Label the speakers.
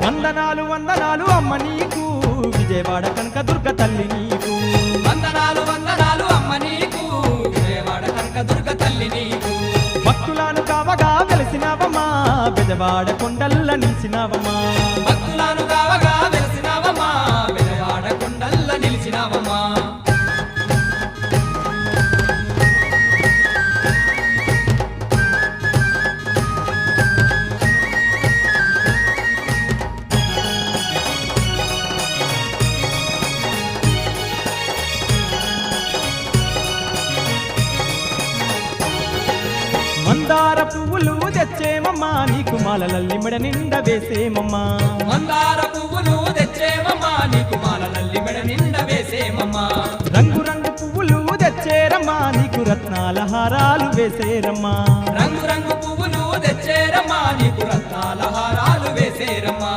Speaker 1: వందనాలు వందనాలు అమ్మ నీకు విజయవాడ కనకదుర్గ తల్లి నీకు
Speaker 2: వందనాలు వందనాలు అమ్మ నీకు విజయవాడ కనకదుర్గ తల్లి నీకు
Speaker 1: భక్తులను కావగా వెలిసినావమ్మా బెజవాడ కొండల్ల నిలిచినావమ్మా
Speaker 2: భక్తులను కావగా వెలిసినావమ్మా విజయవాడ కొండల్ల నిలిచినావమ్మా
Speaker 1: మందార పువ్వులు తెచ్చేమమ్మా నీకు మాలలల్లి మెడ నిండా వేసేమమ్మా
Speaker 2: మందార పువ్వులు తెచ్చేమమ్మా నీకు మాలలల్లి మెడ నిండా వేసేమమ్మా
Speaker 1: రంగు రంగు పువ్వులు తెచ్చేరమ్మా నీకు రత్నాల హారాలు వేసేరమ్మా
Speaker 2: రంగు రంగు పువ్వులు తెచ్చేరమ్మా నీకు రత్నాల హారాలు వేసేరమ్మా